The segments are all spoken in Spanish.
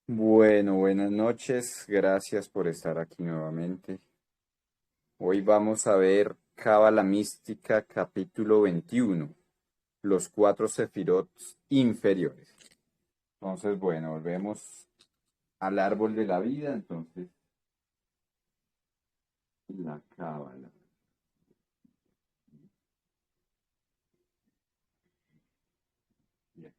Bueno, buenas noches, gracias por estar aquí nuevamente. Hoy vamos a ver Cábala Mística capítulo 21, los cuatro sefirot inferiores. Entonces, bueno, volvemos al árbol de la vida, entonces, la Cábala. Bien.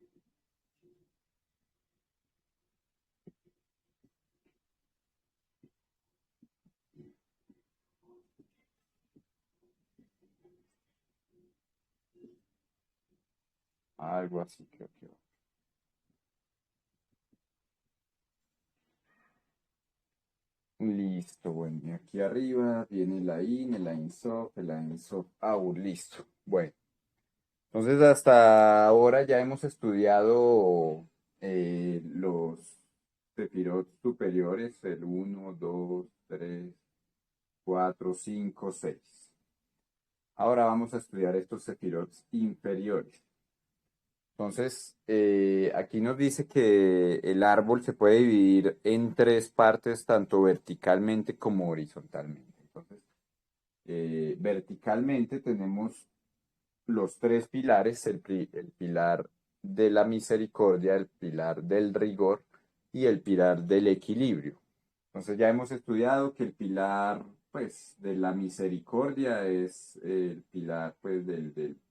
Algo así creo que va. Listo, bueno, y aquí arriba viene la In, el Ain Sof, el Ain Sof Aur, listo. Bueno. Entonces, hasta ahora ya hemos estudiado los sefirot superiores, el uno, 2, 3, 4, 5, 6. Ahora vamos a estudiar estos sefirot inferiores. Entonces, aquí nos dice que el árbol se puede dividir en tres partes, tanto verticalmente como horizontalmente. Entonces, verticalmente tenemos los tres pilares, el pilar de la misericordia, el pilar del rigor y el pilar del equilibrio. Entonces ya hemos estudiado que el pilar, pues, de la misericordia es el pilar, pues,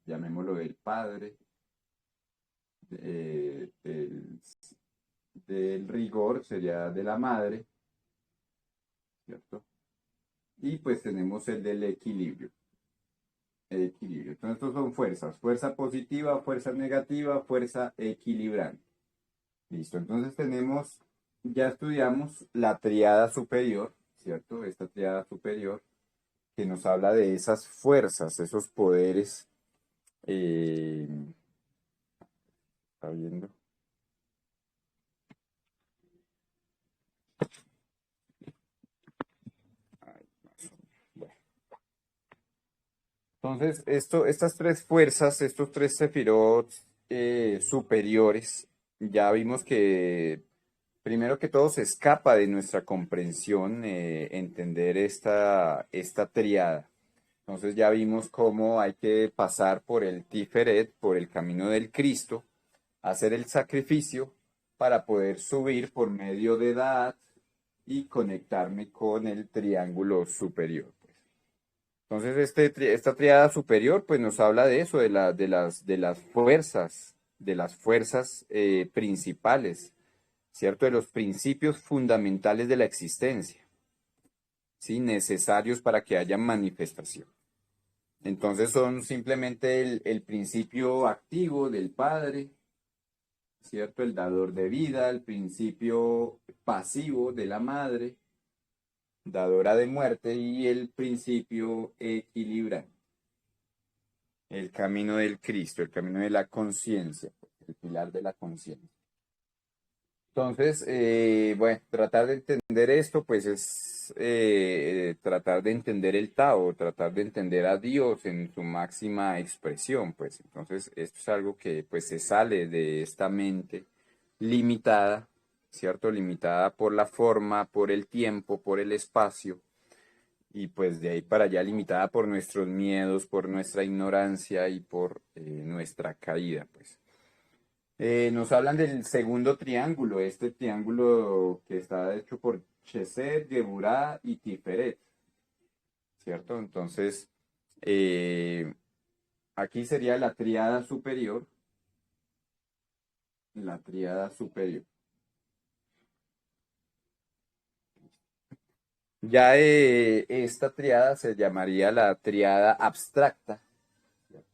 llamémoslo, del Padre, del rigor sería de la Madre, ¿cierto? Y pues tenemos el del equilibrio. El equilibrio. Entonces, estos son fuerzas. Fuerza positiva, fuerza negativa, fuerza equilibrante. Listo, entonces ya estudiamos la triada superior, ¿cierto? Esta triada superior que nos habla de esas fuerzas, esos poderes. eh, ¿Está viendo? Ay, más o menos. Bueno. Entonces, estas tres fuerzas, estos tres sefirot superiores, ya vimos que primero que todo se escapa de nuestra comprensión entender esta triada. Entonces ya vimos cómo hay que pasar por el Tiferet, por el camino del Cristo, hacer el sacrificio para poder subir por medio de Daat y conectarme con el triángulo superior. Entonces esta triada superior pues nos habla de eso, de las fuerzas principales, ¿cierto? De los principios fundamentales de la existencia, ¿sí? Necesarios para que haya manifestación. Entonces son simplemente el principio activo del Padre, ¿cierto? El dador de vida, el principio pasivo de la Madre, dadora de muerte, y el principio equilibrante, el camino del Cristo, el camino de la conciencia, el pilar de la conciencia. Entonces, bueno, tratar de entender esto, pues es tratar de entender el Tao, tratar de entender a Dios en su máxima expresión, pues. Entonces, esto es algo que, pues, se sale de esta mente limitada, ¿cierto? Limitada por la forma, por el tiempo, por el espacio, y pues de ahí para allá limitada por nuestros miedos, por nuestra ignorancia y por nuestra caída, pues. Nos hablan del segundo triángulo, este triángulo que está hecho por Chesed, Geburah y Tiferet, ¿cierto? Entonces, eh, aquí sería la tríada superior, la tríada superior. Ya esta triada se llamaría la triada abstracta, ¿cierto?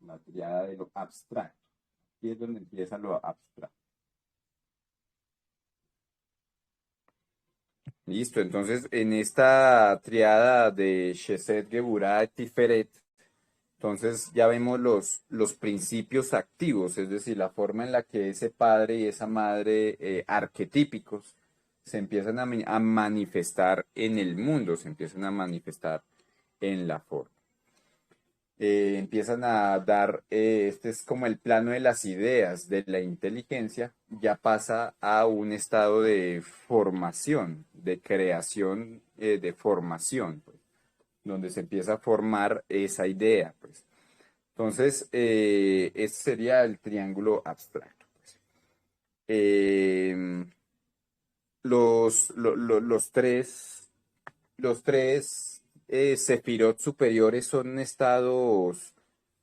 La triada de lo abstracto. Aquí es donde empieza lo abstracto. Listo, entonces en esta triada de Chesed, Geburah, Tiferet, entonces ya vemos los principios activos, es decir, la forma en la que ese padre y esa madre arquetípicos se empiezan a manifestar en el mundo, se empiezan a manifestar en la forma. empiezan a dar, este es como el plano de las ideas, de la inteligencia, ya pasa a un estado de formación, de creación, de formación, pues, donde se empieza a formar esa idea, pues. Entonces, ese sería el triángulo abstracto, pues. Eh, los tres sefirot superiores son estados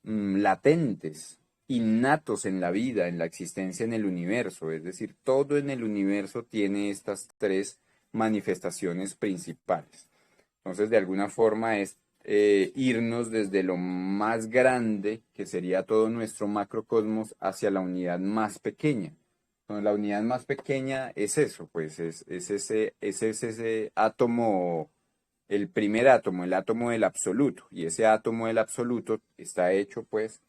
latentes, innatos en la vida, en la existencia en el universo. Es decir, todo en el universo tiene estas tres manifestaciones principales. Entonces, de alguna forma es irnos desde lo más grande, que sería todo nuestro macrocosmos, hacia la unidad más pequeña. Bueno, la unidad más pequeña es eso, pues es ese átomo, el primer átomo, el átomo del absoluto. Y ese átomo del absoluto está hecho, pues,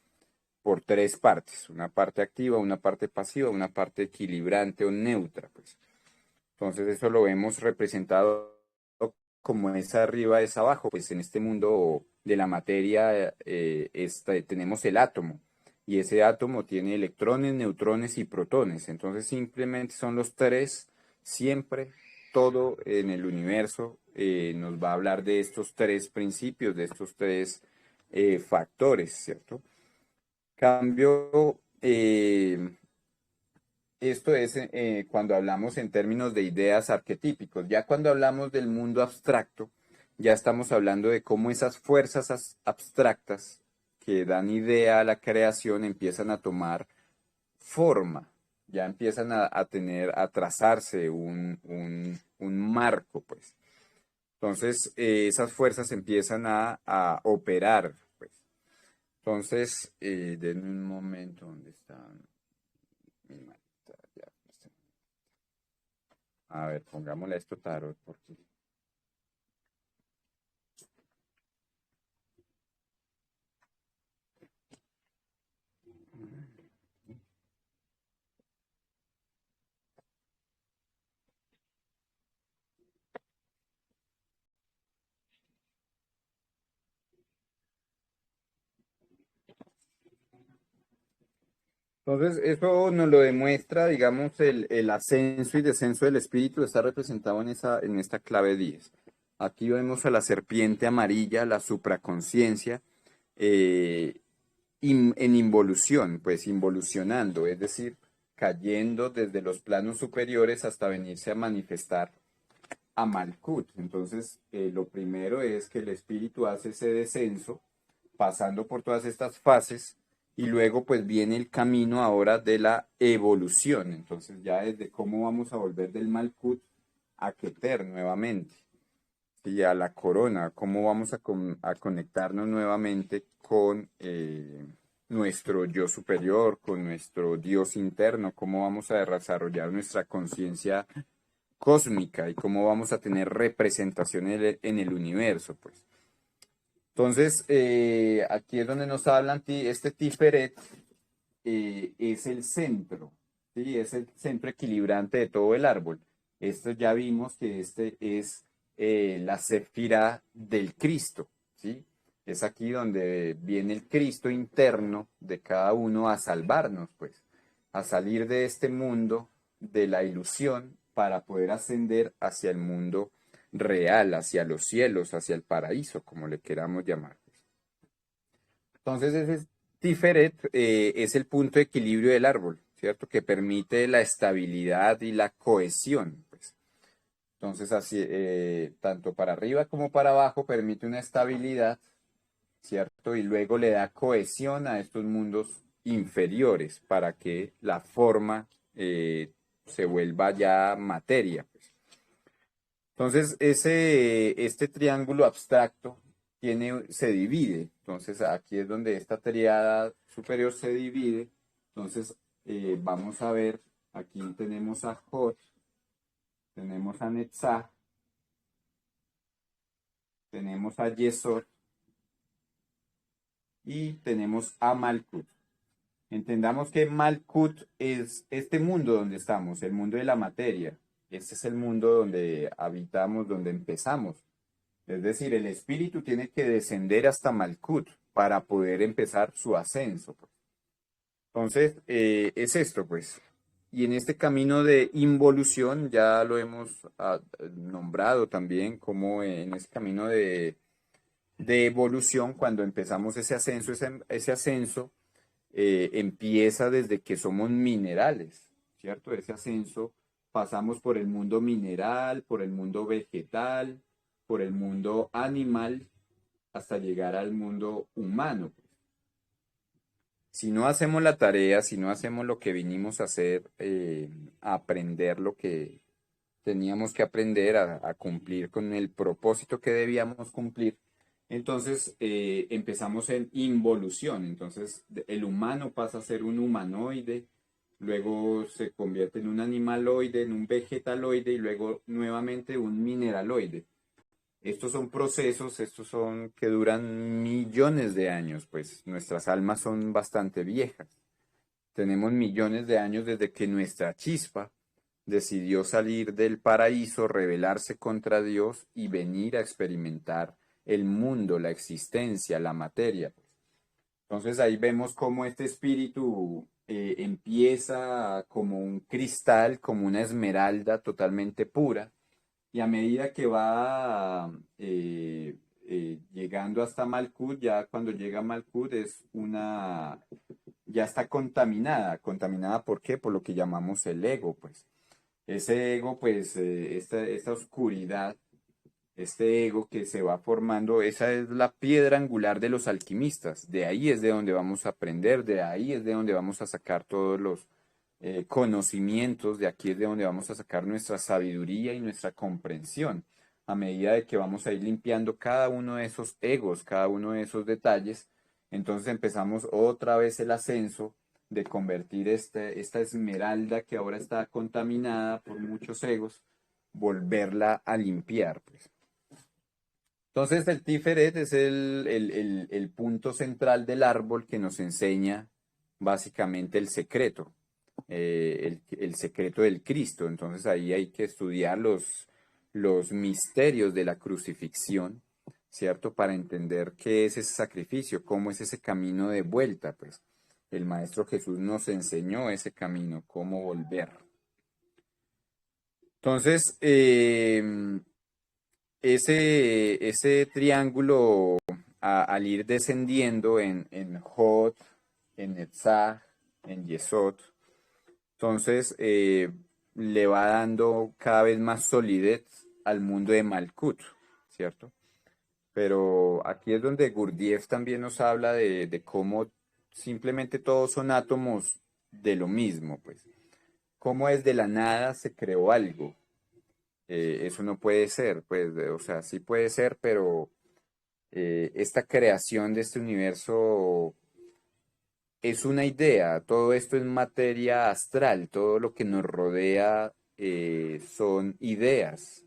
por tres partes: una parte activa, una parte pasiva, una parte equilibrante o neutra, pues. Entonces eso lo vemos representado como es arriba, es abajo. Pues en este mundo de la materia tenemos el átomo y ese átomo tiene electrones, neutrones y protones. Entonces simplemente son los tres, siempre todo en el universo nos va a hablar de estos tres principios, de estos tres factores, ¿cierto? Cambio, esto es cuando hablamos en términos de ideas arquetípicos. Ya cuando hablamos del mundo abstracto, ya estamos hablando de cómo esas fuerzas abstractas que dan idea a la creación empiezan a tomar forma, ya empiezan a trazarse un marco, pues. Entonces, esas fuerzas empiezan a operar, pues. Entonces, denme un momento, ¿dónde están? Ya, a ver, pongámosle a esto tarot, porque entonces eso nos lo demuestra, digamos, el ascenso y descenso del espíritu está representado en esta clave 10. Aquí vemos a la serpiente amarilla, la supraconciencia, eh, en involución, pues involucionando, es decir, cayendo desde los planos superiores hasta venirse a manifestar a Malkut. Entonces, lo primero es que el espíritu hace ese descenso, pasando por todas estas fases, y luego pues viene el camino ahora de la evolución. Entonces, ya desde cómo vamos a volver del Malkut a Keter nuevamente, y a la corona, cómo vamos a conectarnos nuevamente con nuestro yo superior, con nuestro Dios interno, cómo vamos a desarrollar nuestra conciencia cósmica y cómo vamos a tener representación en el universo, pues. Entonces, aquí es donde nos hablan, este Tiferet es el centro, ¿sí? Es el centro equilibrante de todo el árbol. Esto ya vimos que este es la Sefirá del Cristo, ¿sí? Es aquí donde viene el Cristo interno de cada uno a salvarnos, pues, a salir de este mundo de la ilusión para poder ascender hacia el mundo real, hacia los cielos, hacia el paraíso, como le queramos llamar. Entonces, ese Tiferet es el punto de equilibrio del árbol, ¿cierto? Que permite la estabilidad y la cohesión, pues. Entonces, así, tanto para arriba como para abajo permite una estabilidad, ¿cierto? Y luego le da cohesión a estos mundos inferiores para que la forma se vuelva ya materia, pues. Entonces, este triángulo abstracto se divide. Entonces, aquí es donde esta triada superior se divide. Entonces, vamos a ver, aquí tenemos a Hot, tenemos a Netzach, tenemos a Yesod y tenemos a Malkut. Entendamos que Malkut es este mundo donde estamos, el mundo de la materia. Este es el mundo donde habitamos, donde empezamos. Es decir, el espíritu tiene que descender hasta Malkut, para poder empezar su ascenso, pues. Entonces, es esto, pues. Y en este camino de involución, ya lo hemos nombrado también, como en ese camino de evolución, cuando empezamos ese ascenso empieza desde que somos minerales, ¿cierto? Ese ascenso pasamos por el mundo mineral, por el mundo vegetal, por el mundo animal, hasta llegar al mundo humano. Si no hacemos la tarea, si no hacemos lo que vinimos a hacer, a aprender lo que teníamos que aprender, a cumplir con el propósito que debíamos cumplir, entonces empezamos en involución. Entonces el humano pasa a ser un humanoide, luego se convierte en un animaloide, en un vegetaloide y luego nuevamente un mineraloide. Estos son procesos, estos son que duran millones de años, pues nuestras almas son bastante viejas. Tenemos millones de años desde que nuestra chispa decidió salir del paraíso, rebelarse contra Dios y venir a experimentar el mundo, la existencia, la materia. Entonces ahí vemos cómo este espíritu empieza como un cristal, como una esmeralda totalmente pura, y a medida que va llegando hasta Malkut, ya cuando llega a Malkut ya está contaminada. ¿Contaminada por qué? Por lo que llamamos el ego, pues. Ese ego, pues, esta oscuridad, este ego que se va formando, esa es la piedra angular de los alquimistas. De ahí es de donde vamos a aprender, de ahí es de donde vamos a sacar todos los conocimientos, de aquí es de donde vamos a sacar nuestra sabiduría y nuestra comprensión. A medida de que vamos a ir limpiando cada uno de esos egos, cada uno de esos detalles, entonces empezamos otra vez el ascenso de convertir esta esmeralda que ahora está contaminada por muchos egos, volverla a limpiar, pues. Entonces el Tiferet es el punto central del árbol que nos enseña básicamente el secreto, el secreto del Cristo. Entonces ahí hay que estudiar los misterios de la crucifixión, ¿cierto? Para entender qué es ese sacrificio, cómo es ese camino de vuelta, pues. El Maestro Jesús nos enseñó ese camino, cómo volver. Entonces, ese triángulo al ir descendiendo en Hod, en Netzach, en Yesod, entonces le va dando cada vez más solidez al mundo de Malkut, ¿cierto? Pero aquí es donde Gurdjieff también nos habla de cómo simplemente todos son átomos de lo mismo, pues. Cómo desde la nada se creó algo. Eso no puede ser, pues, o sea, sí puede ser, pero esta creación de este universo es una idea, todo esto es materia astral, todo lo que nos rodea son ideas.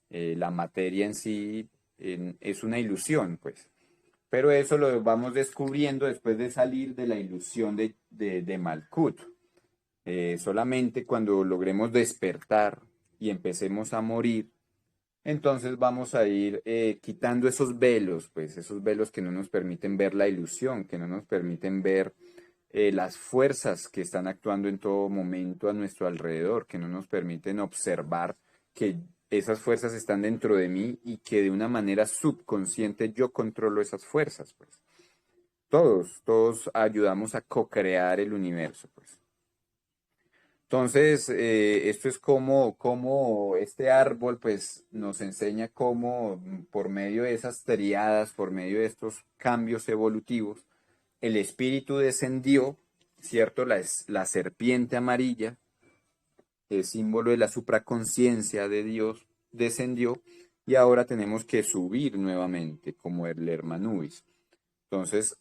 La materia en sí es una ilusión, pues. Pero eso lo vamos descubriendo después de salir de la ilusión de Malkut. Solamente cuando logremos despertar y empecemos a morir, entonces vamos a ir quitando esos velos, pues esos velos que no nos permiten ver la ilusión, que no nos permiten ver las fuerzas que están actuando en todo momento a nuestro alrededor, que no nos permiten observar que esas fuerzas están dentro de mí y que de una manera subconsciente yo controlo esas fuerzas, pues. Todos ayudamos a co-crear el universo, pues. Entonces, esto es como este árbol, pues, nos enseña cómo por medio de esas triadas, por medio de estos cambios evolutivos, el espíritu descendió, ¿cierto? La serpiente amarilla, el símbolo de la supraconciencia de Dios, descendió y ahora tenemos que subir nuevamente, como el Hermanubis. Entonces,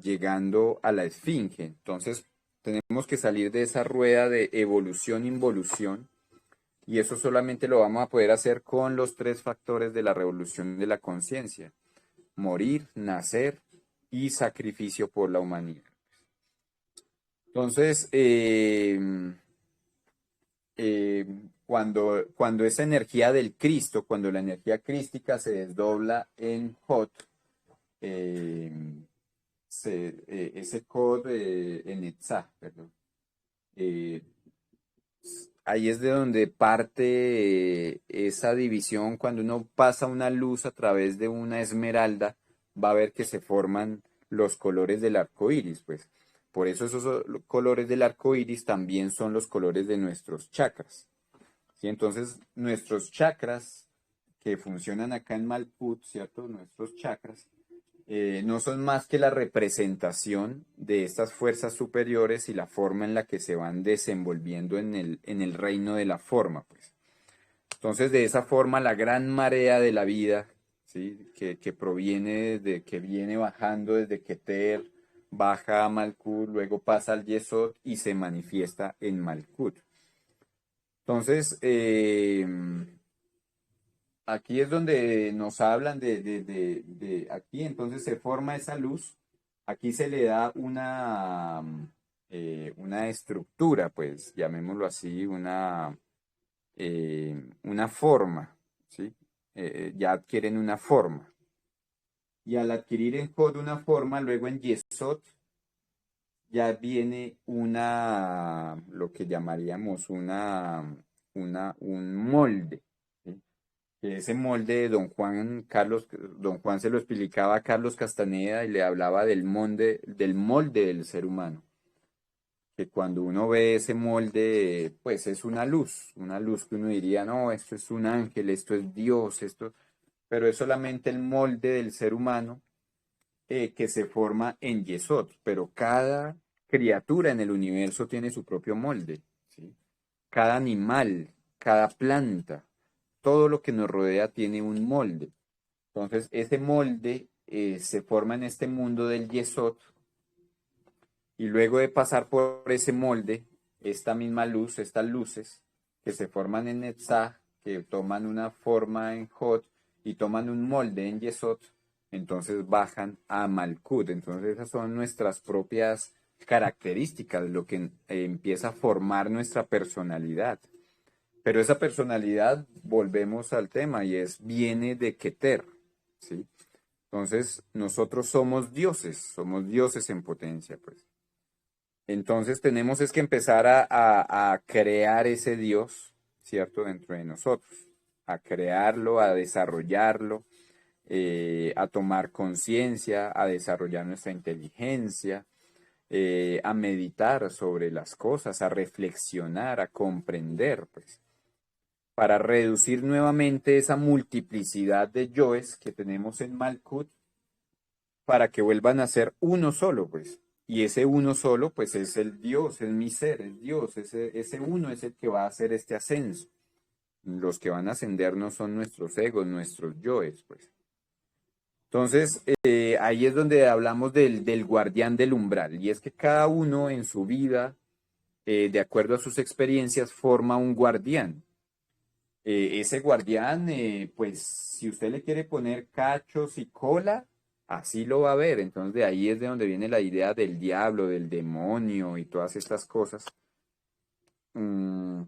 llegando a la esfinge. Entonces, tenemos que salir de esa rueda de evolución-involución y eso solamente lo vamos a poder hacer con los tres factores de la revolución de la conciencia: morir, nacer y sacrificio por la humanidad. Entonces, cuando esa energía del Cristo, cuando la energía crística se desdobla en Hot, ese Cod en Etzá, perdón. Eh, Ahí es de donde parte esa división. Cuando uno pasa una luz a través de una esmeralda, va a ver que se forman los colores del arco iris, pues. Por eso esos colores del arco iris también son los colores de nuestros chakras. ¿Sí? Entonces, nuestros chakras que funcionan acá en Malkut, ¿cierto? Nuestros chakras no son más que la representación de estas fuerzas superiores y la forma en la que se van desenvolviendo en el reino de la forma, pues. Entonces, de esa forma, la gran marea de la vida, ¿sí? Que proviene de, que viene bajando desde Keter, baja a Malkut, luego pasa al Yesod y se manifiesta en Malkut. Entonces, aquí es donde nos hablan aquí, entonces se forma esa luz, aquí se le da una estructura, pues, llamémoslo así, una forma, ¿sí? Ya adquieren una forma. Y al adquirir en Cod una forma, luego en Yesod ya viene lo que llamaríamos un molde, ¿sí? Que ese molde de Don Juan se lo explicaba a Carlos Castaneda y le hablaba del molde del ser humano. Que cuando uno ve ese molde, pues es una luz que uno diría, no, esto es un ángel, esto es Dios, pero es solamente el molde del ser humano que se forma en Yesod, pero cada criatura en el universo tiene su propio molde, ¿sí? Cada animal, cada planta, todo lo que nos rodea tiene un molde. Entonces, ese molde se forma en este mundo del Yesod y luego de pasar por ese molde, esta misma luz, estas luces que se forman en Netzach, que toman una forma en Hod y toman un molde en Yesod, entonces bajan a Malkut. Entonces esas son nuestras propias características, lo que empieza a formar nuestra personalidad. Pero esa personalidad, volvemos al tema, y viene de Keter, ¿sí? Entonces, nosotros somos dioses en potencia, pues. Entonces tenemos es que empezar a crear ese Dios, ¿cierto? Dentro de nosotros, a crearlo, a desarrollarlo, a tomar conciencia, a desarrollar nuestra inteligencia, a meditar sobre las cosas, a reflexionar, a comprender, pues, para reducir nuevamente esa multiplicidad de yoes que tenemos en Malkut para que vuelvan a ser uno solo, pues. Y ese uno solo, pues es el Dios, es mi ser, es Dios, ese uno es el que va a hacer este ascenso. Los que van a ascender no son nuestros egos, nuestros yoes, pues. Entonces, ahí es donde hablamos del guardián del umbral, y es que cada uno en su vida, de acuerdo a sus experiencias, forma un guardián. Ese guardián, pues si usted le quiere poner cachos y cola, así lo va a ver. Entonces de ahí es de donde viene la idea del diablo, del demonio y todas estas cosas. Mm,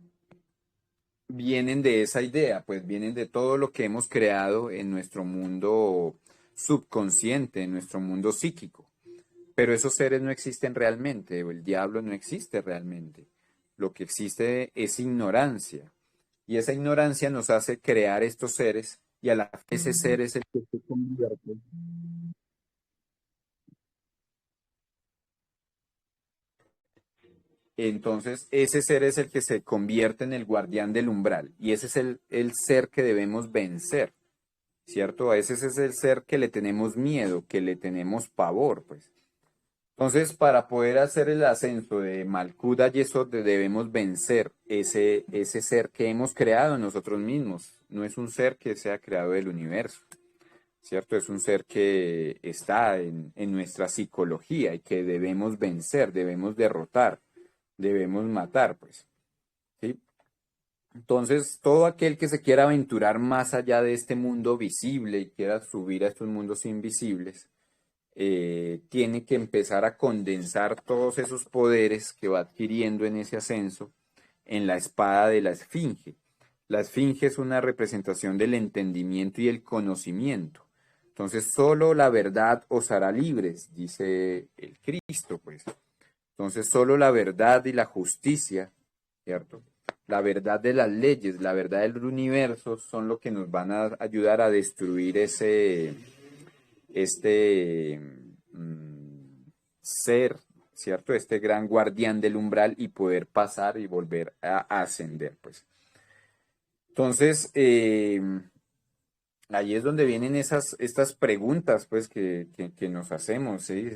Vienen de esa idea, pues vienen de todo lo que hemos creado en nuestro mundo subconsciente, en nuestro mundo psíquico. Pero esos seres no existen realmente, o el diablo no existe realmente. Lo que existe es ignorancia. Y esa ignorancia nos hace crear estos seres y a la vez ese ser es el que se convierte. Entonces, ese ser es el que se convierte en el guardián del umbral y ese es el ser que debemos vencer, ¿cierto? A ese es el ser que le tenemos miedo, que le tenemos pavor, pues. Entonces, para poder hacer el ascenso de Malkuth a Yesod, debemos vencer ese ser que hemos creado nosotros mismos. No es un ser que sea creado del universo, ¿cierto? Es un ser que está en nuestra psicología y que debemos vencer, debemos derrotar, debemos matar, pues, ¿sí? Entonces, todo aquel que se quiera aventurar más allá de este mundo visible y quiera subir a estos mundos invisibles, tiene que empezar a condensar todos esos poderes que va adquiriendo en ese ascenso en la espada de la esfinge. La esfinge es una representación del entendimiento y el conocimiento. Entonces, solo la verdad os hará libres, dice el Cristo, pues. Entonces, solo la verdad y la justicia, ¿cierto? La verdad de las leyes, la verdad del universo son lo que nos van a ayudar a destruir este ser, ¿cierto? Este gran guardián del umbral y poder pasar y volver a ascender, pues. Entonces, ahí es donde vienen estas preguntas, pues, que nos hacemos, ¿sí?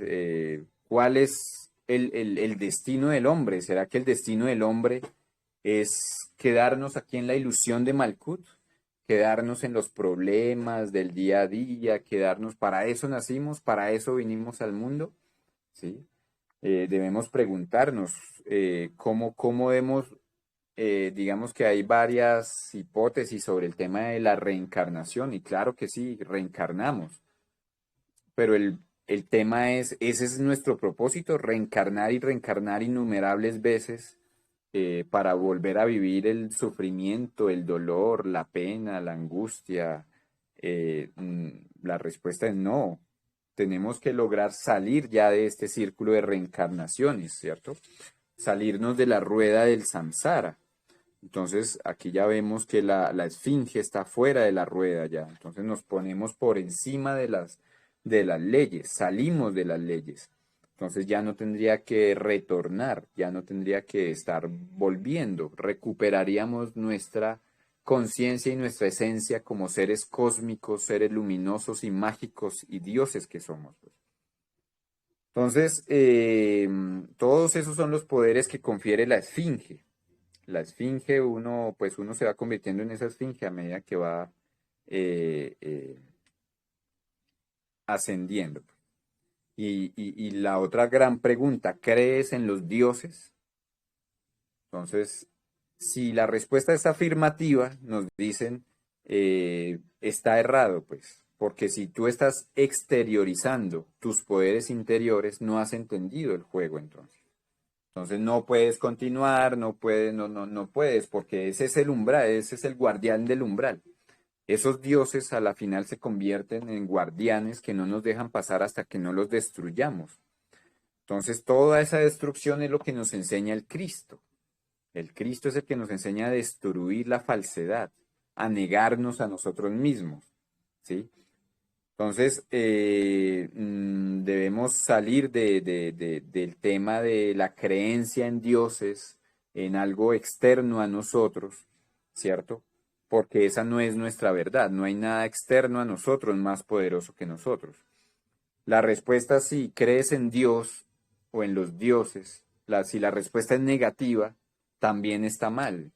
¿Cuál es el destino del hombre? ¿Será que el destino del hombre es quedarnos aquí en la ilusión de Malkut? Quedarnos en los problemas del día a día, quedarnos, para eso nacimos, para eso vinimos al mundo, ¿sí? Debemos preguntarnos cómo hemos digamos que hay varias hipótesis sobre el tema de la reencarnación y claro que sí, reencarnamos, pero el tema es, ese es nuestro propósito, reencarnar y reencarnar innumerables veces para volver a vivir el sufrimiento, el dolor, la pena, la angustia. La respuesta es no. Tenemos que lograr salir ya de este círculo de reencarnaciones, ¿cierto? Salirnos de la rueda del samsara. Entonces, aquí ya vemos que la esfinge está fuera de la rueda ya. Entonces nos ponemos por encima de las leyes, salimos de las leyes. Entonces ya no tendría que retornar, ya no tendría que estar volviendo. Recuperaríamos nuestra conciencia y nuestra esencia como seres cósmicos, seres luminosos y mágicos y dioses que somos, pues. Entonces, todos esos son los poderes que confiere la esfinge. La esfinge, pues uno se va convirtiendo en esa esfinge a medida que va eh, eh, ascendiendo. Y la otra gran pregunta, ¿crees en los dioses? Entonces, si la respuesta es afirmativa, nos dicen, está errado, pues, porque si tú estás exteriorizando tus poderes interiores, no has entendido el juego entonces. Entonces no puedes continuar, no puedes, porque ese es el umbral, ese es el guardián del umbral. Esos dioses a la final se convierten en guardianes que no nos dejan pasar hasta que no los destruyamos. Entonces toda esa destrucción es lo que nos enseña el Cristo. El Cristo es el que nos enseña a destruir la falsedad, a negarnos a nosotros mismos, ¿sí? Entonces, debemos salir del tema de la creencia en dioses, en algo externo a nosotros, ¿cierto? Porque esa no es nuestra verdad, no hay nada externo a nosotros más poderoso que nosotros. La respuesta, si crees en Dios o en los dioses, si la respuesta es negativa, también está mal.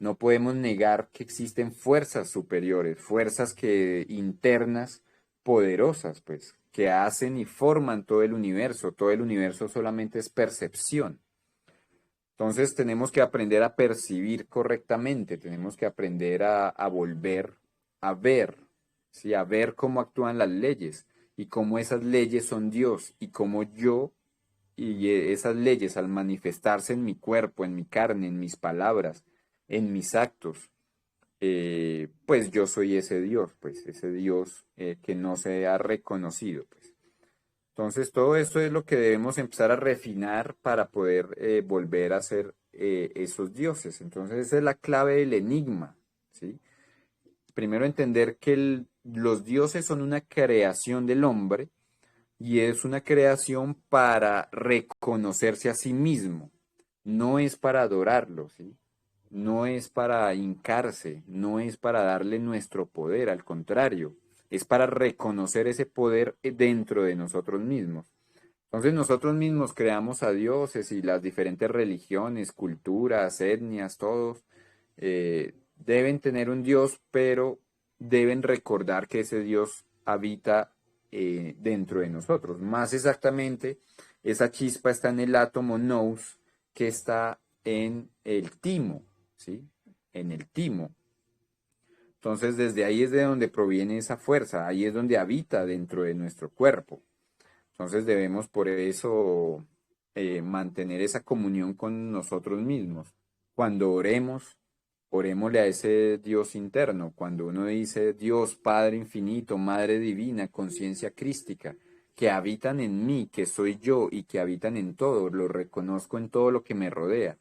No podemos negar que existen fuerzas superiores, fuerzas que internas poderosas, pues, que hacen y forman todo el universo. Todo el universo solamente es percepción. Entonces tenemos que aprender a percibir correctamente, tenemos que aprender a volver a ver, ¿sí? A ver cómo actúan las leyes y cómo esas leyes son Dios y cómo yo y esas leyes al manifestarse en mi cuerpo, en mi carne, en mis palabras, en mis actos, pues yo soy ese Dios, pues ese Dios que no se ha reconocido, pues. Entonces, todo esto es lo que debemos empezar a refinar para poder volver a ser esos dioses. Entonces, esa es la clave del enigma, ¿sí? Primero, entender que los dioses son una creación del hombre y es una creación para reconocerse a sí mismo. No es para adorarlo, ¿sí? No es para hincarse, no es para darle nuestro poder, al contrario, es para reconocer ese poder dentro de nosotros mismos. Entonces nosotros mismos creamos a dioses y las diferentes religiones, culturas, etnias, todos deben tener un dios, pero deben recordar que ese dios habita dentro de nosotros. Más exactamente, esa chispa está en el átomo nous que está en el timo, ¿sí? En el timo. Entonces desde ahí es de donde proviene esa fuerza, ahí es donde habita dentro de nuestro cuerpo. Entonces debemos por eso mantener esa comunión con nosotros mismos. Cuando oremos, Orémosle a ese Dios interno. Cuando uno dice Dios Padre infinito, Madre divina, conciencia crística, que habitan en mí, que soy yo y que habitan en todo, lo reconozco en todo lo que me rodea.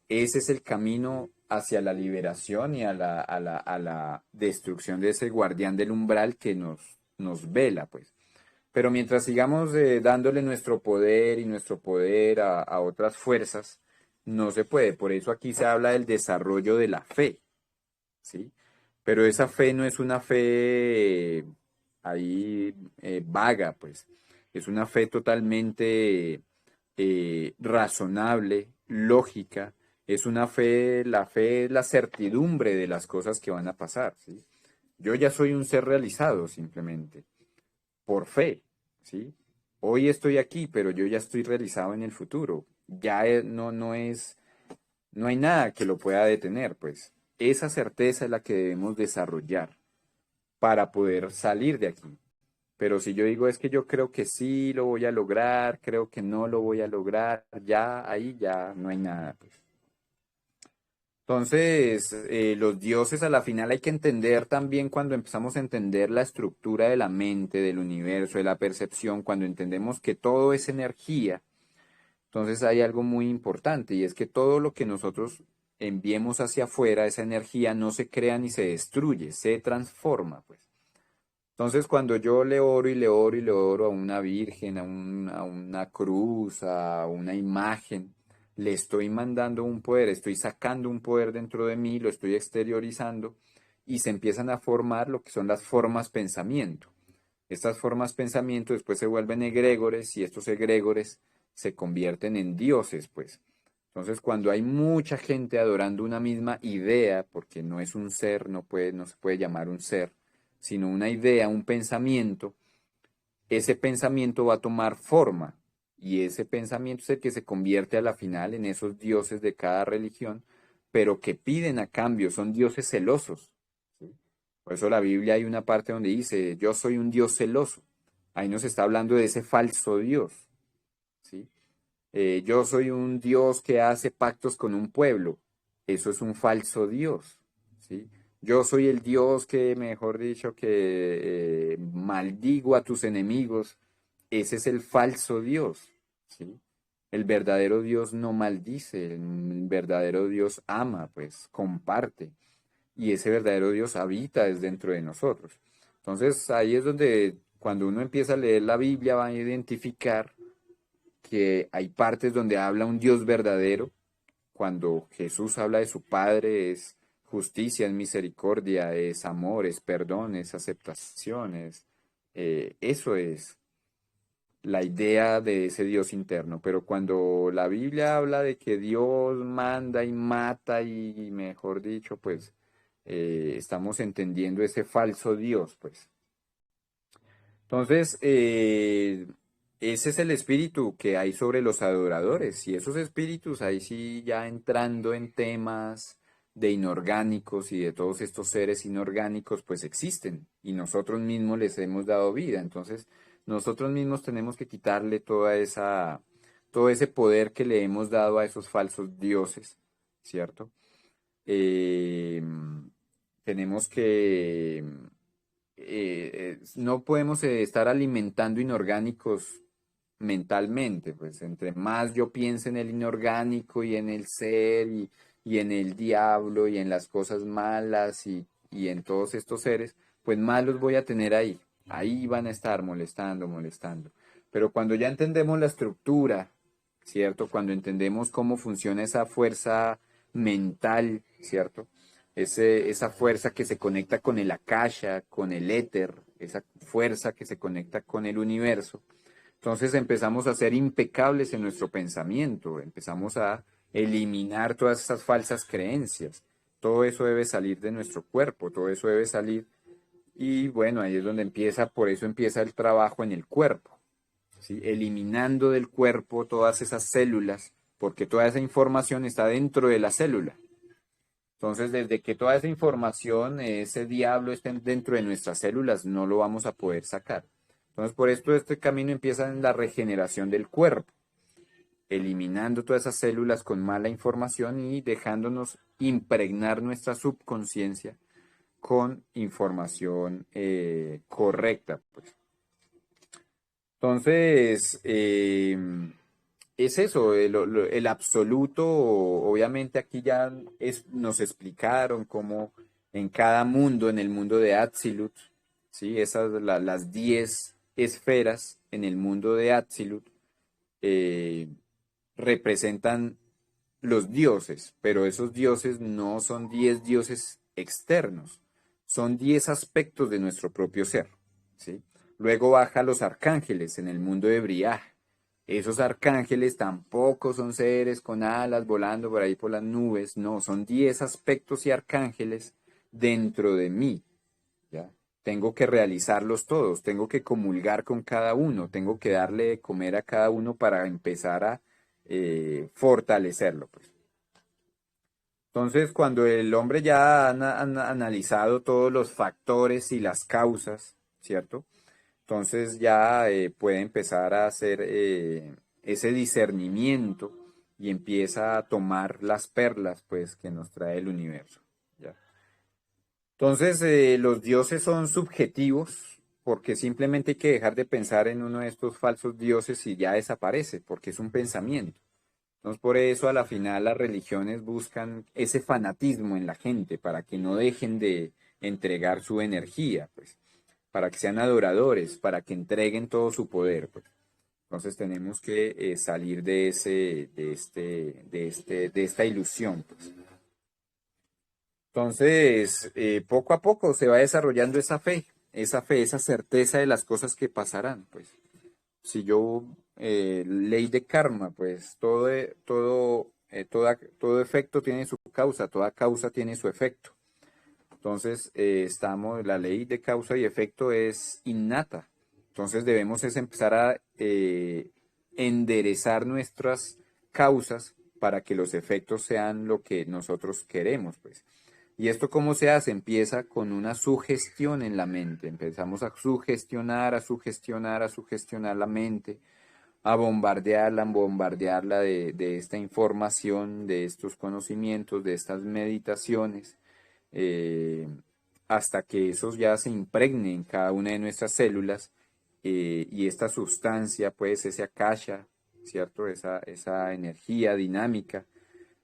Ese es el camino hacia la liberación y a la destrucción de ese guardián del umbral que nos vela, pues. Pero mientras sigamos dándole nuestro poder y nuestro poder a otras fuerzas, no se puede. Por eso aquí se habla del desarrollo de la fe, ¿sí? Pero esa fe no es una fe ahí vaga, pues. Es una fe totalmente razonable, lógica. Es una fe, la fe es la certidumbre de las cosas que van a pasar, ¿sí? Yo ya soy un ser realizado simplemente, por fe, ¿sí? Hoy estoy aquí, pero yo ya estoy realizado en el futuro. Ya no hay nada que lo pueda detener, pues. Esa certeza es la que debemos desarrollar para poder salir de aquí. Pero si yo digo es que yo creo que sí lo voy a lograr, creo que no lo voy a lograr, ya ahí ya no hay nada, pues. Entonces, los dioses a la final hay que entender también cuando empezamos a entender la estructura de la mente, del universo, de la percepción, cuando entendemos que todo es energía. Entonces hay algo muy importante y es que todo lo que nosotros enviemos hacia afuera, esa energía no se crea ni se destruye, se transforma, pues. Entonces cuando yo le oro y le oro y le oro a una virgen, a una cruz, a una imagen, le estoy mandando un poder, estoy sacando un poder dentro de mí, lo estoy exteriorizando y se empiezan a formar lo que son las formas pensamiento. Estas formas pensamiento después se vuelven egregores y estos egregores se convierten en dioses, pues. Entonces, cuando hay mucha gente adorando una misma idea, porque no es un ser, no se puede llamar un ser, sino una idea, un pensamiento, ese pensamiento va a tomar forma y ese pensamiento es el que se convierte a la final en esos dioses de cada religión, pero que piden a cambio, son dioses celosos. ¿Sí? Por eso la Biblia hay una parte donde dice, yo soy un Dios celoso. Ahí nos está hablando de ese falso Dios. ¿Sí? Yo soy un Dios que hace pactos con un pueblo. Eso es un falso Dios. ¿Sí? Yo soy el Dios que, mejor dicho, que maldigo a tus enemigos. Ese es el falso Dios. ¿Sí? El verdadero Dios no maldice, el verdadero Dios ama, pues comparte. Y ese verdadero Dios habita es dentro de nosotros. Entonces ahí es donde cuando uno empieza a leer la Biblia va a identificar que hay partes donde habla un Dios verdadero. Cuando Jesús habla de su Padre es justicia, es misericordia, es amor, es perdón, es aceptación, eso es la idea de ese Dios interno. Pero cuando la Biblia habla de que Dios manda y mata y mejor dicho, pues estamos entendiendo ese falso Dios, pues. Entonces, ese es el espíritu que hay sobre los adoradores y esos espíritus ahí sí ya entrando en temas de inorgánicos y de todos estos seres inorgánicos pues existen y nosotros mismos les hemos dado vida. Entonces, nosotros mismos tenemos que quitarle todo ese poder que le hemos dado a esos falsos dioses, ¿cierto? Eh, tenemos que no podemos estar alimentando inorgánicos mentalmente, pues entre más yo piense en el inorgánico y en el ser y en el diablo y en las cosas malas y en todos estos seres, pues más los voy a tener ahí. Ahí van a estar molestando, molestando. Pero cuando ya entendemos la estructura, ¿cierto? Cuando entendemos cómo funciona esa fuerza mental, ¿cierto? Esa fuerza que se conecta con el akasha, con el éter, esa fuerza que se conecta con el universo. Entonces empezamos a ser impecables en nuestro pensamiento, empezamos a eliminar todas esas falsas creencias. Todo eso debe salir de nuestro cuerpo, todo eso debe salir. Y bueno, ahí es donde empieza, por eso empieza el trabajo en el cuerpo, ¿sí? Eliminando del cuerpo todas esas células, porque toda esa información está dentro de la célula. Entonces, desde que toda esa información, ese diablo esté dentro de nuestras células, no lo vamos a poder sacar. Entonces, por esto este camino empieza en la regeneración del cuerpo. eliminando todas esas células con mala información y dejándonos impregnar nuestra subconsciencia con información correcta, pues. Entonces, es eso, el absoluto, obviamente aquí ya nos explicaron cómo en cada mundo, en el mundo de Atzilut, ¿sí? Las 10 esferas en el mundo de Atzilut eh, representan los dioses, pero esos dioses no son 10 dioses externos, son 10 aspectos de nuestro propio ser, ¿sí? Luego baja los arcángeles en el mundo de Briah. Esos arcángeles tampoco son seres con alas volando por ahí por las nubes, no, son 10 aspectos y arcángeles dentro de mí, ¿ya? Tengo que realizarlos todos, tengo que comulgar con cada uno, tengo que darle de comer a cada uno para empezar a fortalecerlo, pues. Entonces, cuando el hombre ya ha analizado todos los factores y las causas, ¿cierto? Entonces ya puede empezar a hacer ese discernimiento y empieza a tomar las perlas, pues, que nos trae el universo, ¿ya? Entonces, los dioses son subjetivos porque simplemente hay que dejar de pensar en uno de estos falsos dioses y ya desaparece, porque es un pensamiento. Entonces, por eso a la final las religiones buscan ese fanatismo en la gente para que no dejen de entregar su energía, pues, para que sean adoradores, para que entreguen todo su poder, pues. Entonces tenemos que salir de esta ilusión, pues. Entonces, poco a poco se va desarrollando esa fe, esa certeza de las cosas que pasarán, pues. Si yo, ley de karma, pues todo efecto tiene su causa, toda causa tiene su efecto. Entonces, la ley de causa y efecto es innata. Entonces debemos es empezar a enderezar nuestras causas para que los efectos sean lo que nosotros queremos, pues. ¿Y esto cómo se hace? Empieza con una sugestión en la mente. Empezamos a sugestionar, a sugestionar, a sugestionar la mente, a bombardearla de esta información, de estos conocimientos, de estas meditaciones, eh, hasta que eso ya se impregne en cada una de nuestras células y esta sustancia, pues ese akasha, ¿cierto? Esa energía dinámica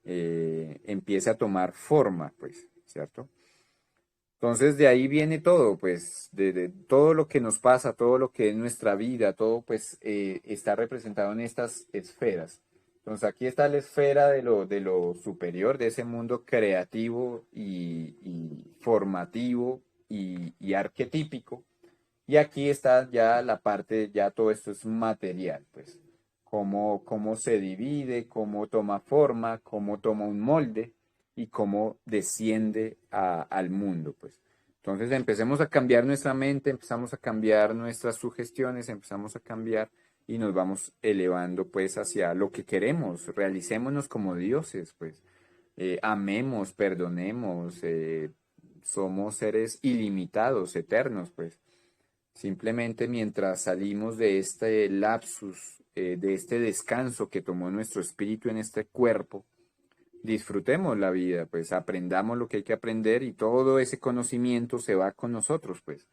empiece a tomar forma, pues, ¿cierto? Entonces de ahí viene todo, pues, de todo lo que nos pasa, todo lo que es nuestra vida, todo pues está representado en estas esferas. Entonces aquí está la esfera de lo superior, de ese mundo creativo y formativo y arquetípico. Y aquí está ya la parte, ya todo esto es material, pues, cómo se divide, cómo toma forma, cómo toma un molde y cómo desciende al mundo, pues. Entonces empecemos a cambiar nuestra mente, empezamos a cambiar nuestras sugestiones, empezamos a cambiar y nos vamos elevando pues hacia lo que queremos, realicémonos como dioses, pues. Amemos, perdonemos, somos seres ilimitados, eternos, pues. Simplemente mientras salimos de este lapsus, de este descanso que tomó nuestro espíritu en este cuerpo, disfrutemos la vida, pues aprendamos lo que hay que aprender y todo ese conocimiento se va con nosotros, pues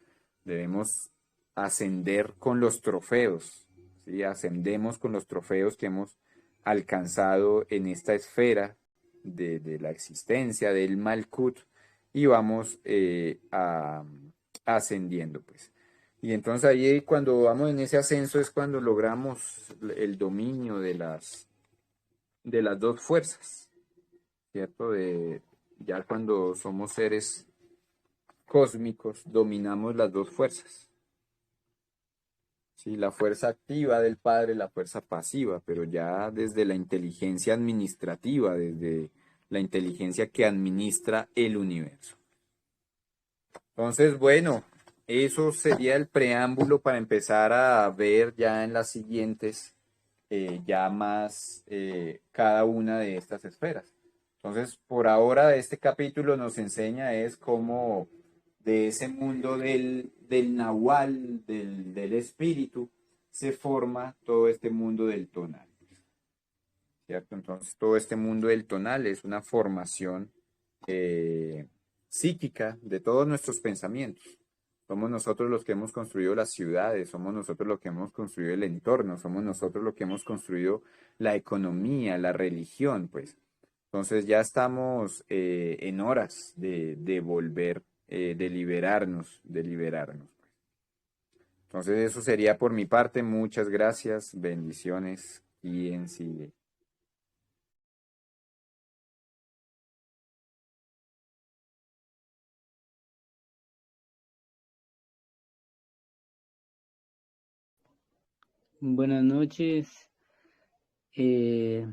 debemos ascender con los trofeos, ¿sí? Ascendemos con los trofeos que hemos alcanzado en esta esfera de la existencia del Malkut y vamos ascendiendo, pues. Y entonces ahí cuando vamos en ese ascenso es cuando logramos el dominio de las dos fuerzas, ¿cierto? Ya cuando somos seres cósmicos dominamos las dos fuerzas. Sí, la fuerza activa del Padre, la fuerza pasiva, pero ya desde la inteligencia administrativa, desde la inteligencia que administra el universo. Entonces, bueno, eso sería el preámbulo para empezar a ver ya en las siguientes, ya más cada una de estas esferas. Entonces, por ahora, este capítulo nos enseña es cómo de ese mundo del nahual, del espíritu, se forma todo este mundo del tonal. ¿cierto? Entonces, todo este mundo del tonal es una formación psíquica de todos nuestros pensamientos. Somos nosotros los que hemos construido las ciudades, somos nosotros los que hemos construido el entorno, somos nosotros los que hemos construido la economía, la religión, pues. Entonces ya estamos en horas de volver, de liberarnos. Entonces eso sería por mi parte. Muchas gracias, bendiciones. ¿Quién sigue? Buenas noches. eh,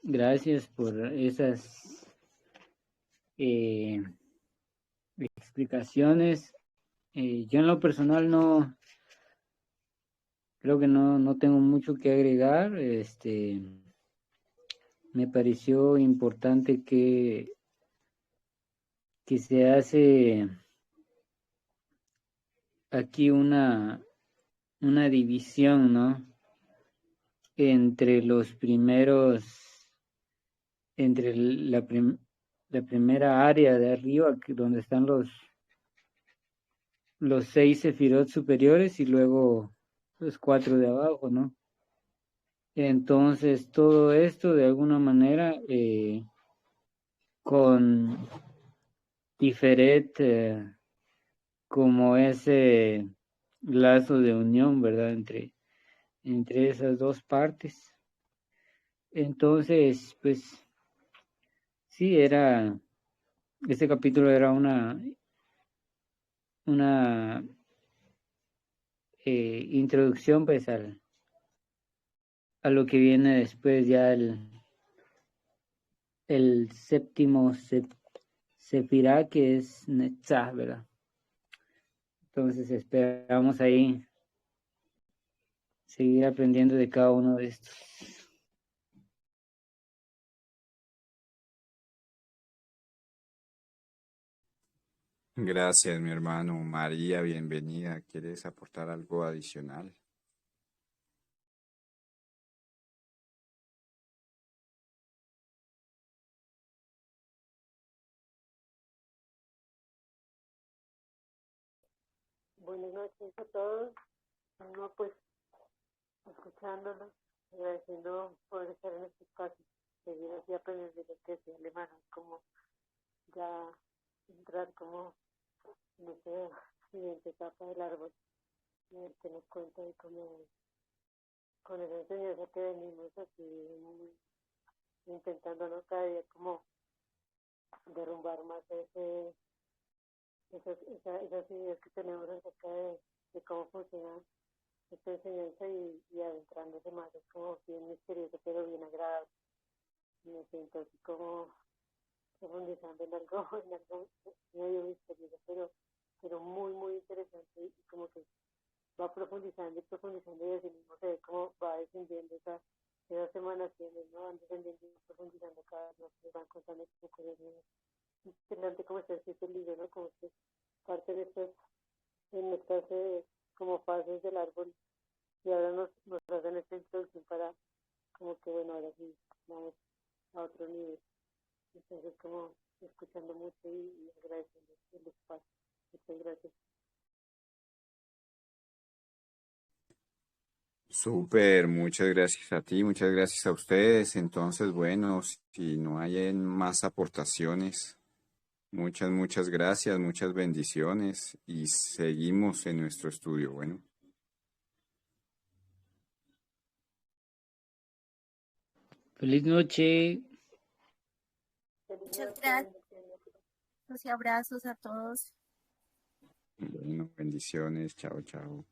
Gracias por esas eh, explicaciones. Yo en lo personal no creo que no tengo mucho que agregar. Me pareció importante que se hace aquí una división, ¿no? Entre los primeros, entre la primera área de arriba, donde están los 6 sefirot superiores y luego los 4 de abajo, ¿no? Entonces, todo esto de alguna manera con diferente, como ese lazo de unión, ¿verdad? Entre esas dos partes. Entonces, pues sí, este capítulo era una introducción pues a lo que viene después ya el séptimo sefirá, que es Netzach, ¿verdad? Entonces esperamos ahí seguir aprendiendo de cada uno de estos. Gracias, mi hermano. María, bienvenida. ¿Quieres aportar algo adicional? Buenas noches a todos. No, pues escuchándolos, agradeciendo por estar en este espacio, seguir así aprendiendo lo que es alemán, como ya entrar como en esa siguiente etapa del árbol, y ver qué nos cuenta y como con esa enseñanza que venimos así intentando, ¿no? Cada día como derrumbar más esas ideas que tenemos acerca de cómo funciona esta enseñanza y adentrándose más. Es como bien misterioso, pero bien agradable. Me siento así como profundizando en algo medio misterioso, pero muy, muy interesante, y como que va profundizando y profundizando, y así mismo se ve cómo va descendiendo esas emanaciones, ¿no? Van descendiendo y profundizando cada vez más, se van contando como cosas nuevas. Interesante como está escrito el libro, ¿no? Como que parte de en estas como fases del árbol, y ahora nos hacen esta introducción para como que bueno, ahora sí vamos a otro nivel. Entonces como escuchando mucho y agradeciendo el espacio. Muchas gracias. Súper, muchas gracias a ti, muchas gracias a ustedes. Entonces, bueno, si no hay más aportaciones, muchas gracias, muchas bendiciones y seguimos en nuestro estudio. Bueno, Feliz noche. Muchas gracias y abrazos a todos. bueno, bendiciones, chao, chao.